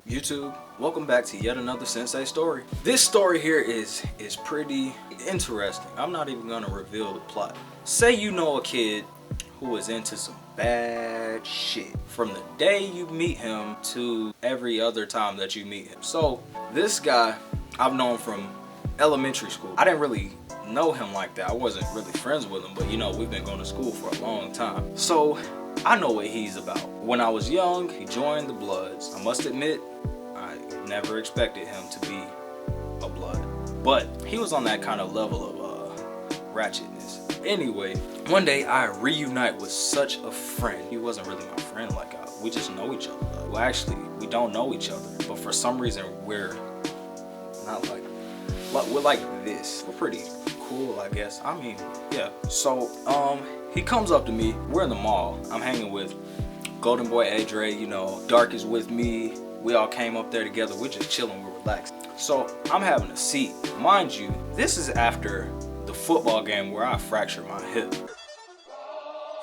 YouTube, welcome back to yet another Sensei story. This story here is pretty interesting. I'm not even gonna reveal the plot. Say you know a kid who is into some bad shit from the day you meet him to every other time that you meet him. So this guy I've known from elementary school. I didn't really know him like that. I wasn't really friends with him, but you know, we've been going to school for a long time. So I know what he's about. When I was young, he joined the Bloods. I must admit, I never expected him to be a Blood, but he was on that kind of level of ratchetness. Anyway, one day I reunite with such a friend. He wasn't really my friend, like we just know each other. Well, actually, we don't know each other, but for some reason we're not like we're like this. We're pretty cool, I guess. I mean, yeah. So he comes up to me. We're in the mall. I'm hanging with Golden Boy Adre, you know, Dark is with me. We all came up there together. We're just chilling, we're relaxed. So I'm having a seat. Mind you, this is after the football game where I fractured my hip.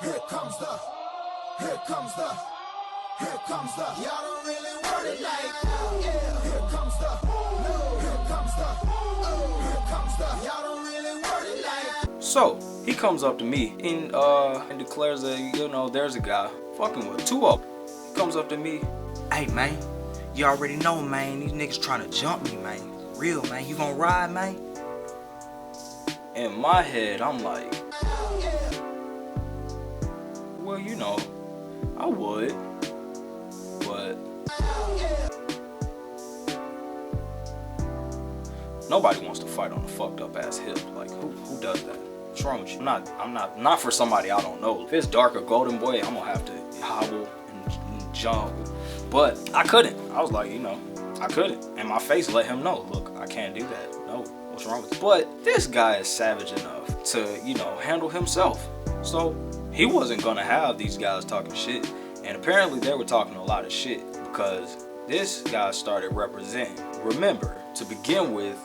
Here comes the, here comes the, here comes the, y'all don't really want it like, yeah. Here comes the, no, here comes the, oh, here comes the, y'all don't really want it like. So he comes up to me and declares that, you know, there's a guy fucking with two of them. He comes up to me, hey man, you already know, man, these niggas trying to jump me, man. Real, man, you gonna ride, man? In my head, I'm like, well, you know, I would, but nobody wants to fight on a fucked up ass hip. Like, who does that? What's wrong with you? I'm not for somebody I don't know. If it's Dark or Golden Boy, I'm gonna have to hobble and jump. But I couldn't. I was like, you know, I couldn't. And my face let him know, look, I can't do that. No, what's wrong with you? But this guy is savage enough to, you know, handle himself. So he wasn't gonna have these guys talking shit. And apparently they were talking a lot of shit because this guy started representing. Remember, to begin with,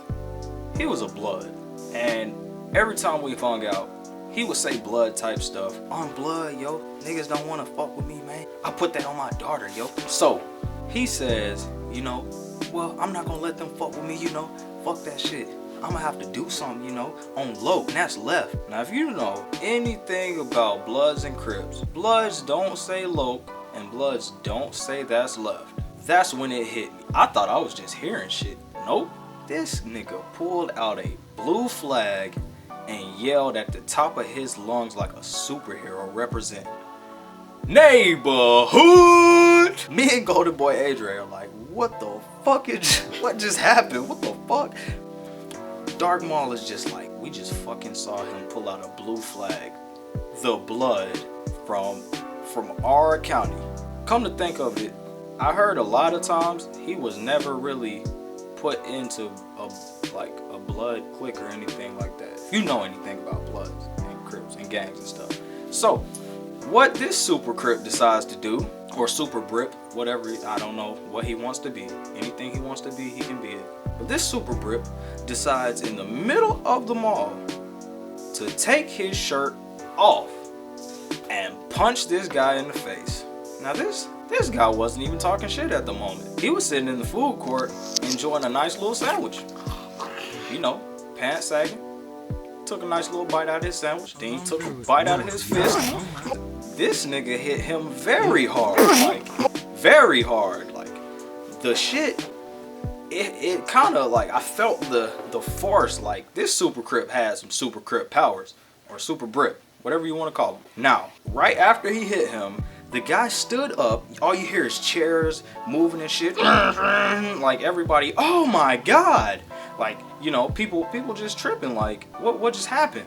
he was a Blood. And every time we hung out, he would say Blood type stuff. On Blood, yo. Niggas don't wanna fuck with me, man. I put that on my daughter, yo. So he says, you know, well, I'm not gonna let them fuck with me, you know. Fuck that shit. I'm gonna have to do something, you know, on low, and that's left. Now, if you know anything about Bloods and Crips, Bloods don't say low, and Bloods don't say that's left. That's when it hit me. I thought I was just hearing shit. Nope. This nigga pulled out a blue flag and yelled at the top of his lungs like a superhero representing neighborhood. Me and Golden Boy Adre are like, what the fuck what just happened? What the fuck? Dark Maul is just like, we just fucking saw him pull out a blue flag. The Blood from our county. Come to think of it, I heard a lot of times he was never really put into a Blood clique or anything like that. If you know anything about Bloods and Crips and gangs and stuff. So what this SuperCrip decides to do, or SuperBrip, whatever, I don't know what he wants to be. Anything he wants to be, he can be it. But this SuperBrip decides in the middle of the mall to take his shirt off and punch this guy in the face. Now this guy wasn't even talking shit at the moment. He was sitting in the food court enjoying a nice little sandwich. You know, pants sagging. Took a nice little bite out of his sandwich. Then he took a bite out of his fist. This nigga hit him very hard, like very hard. Like the shit, it kind of like, I felt the force. Like this SuperCrip had some SuperCrip powers, or SuperBrip, whatever you want to call him. Now, right after he hit him, the guy stood up. All you hear is chairs moving and shit. Like everybody, oh my god! Like, you know, people just tripping. Like, what just happened?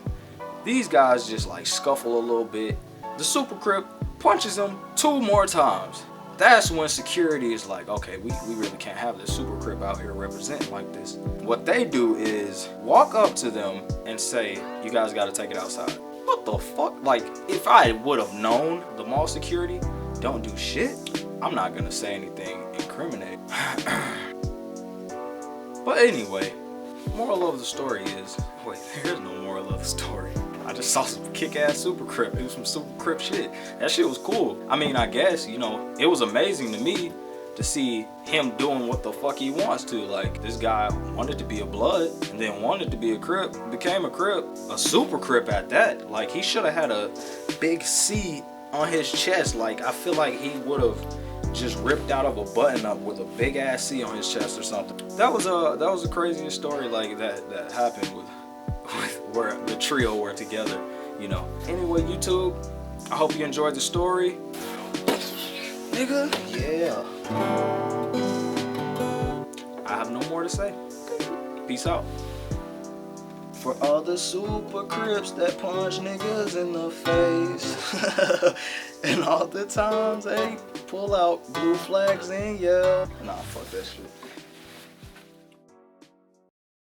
These guys just like scuffle a little bit. The SuperCrip punches him 2 more times. That's when security is like, okay, we really can't have this SuperCrip out here representing like this. What they do is walk up to them and say, you guys gotta take it outside. What the fuck? Like, if I would have known the mall security don't do shit, I'm not gonna say anything incriminating. But anyway, moral of the story is, wait, there's no moral of the story. I just saw some kick-ass SuperCrip. It was some SuperCrip shit. That shit was cool. I mean, I guess, you know, it was amazing to me to see him doing what the fuck he wants to. Like, this guy wanted to be a Blood and then wanted to be a Crip, became a Crip, a Super Crip at that. Like, he should have had a big C on his chest. Like, I feel like he would have just ripped out of a button up with a big ass C on his chest or something. That was the craziest story like that happened with where the trio were together, you know. Anyway, YouTube, I hope you enjoyed the story. Nigga, yeah. I have no more to say. Peace out. For all the Super Crips that punch niggas in the face. And all the times they pull out blue flags and yell. Nah, fuck that shit.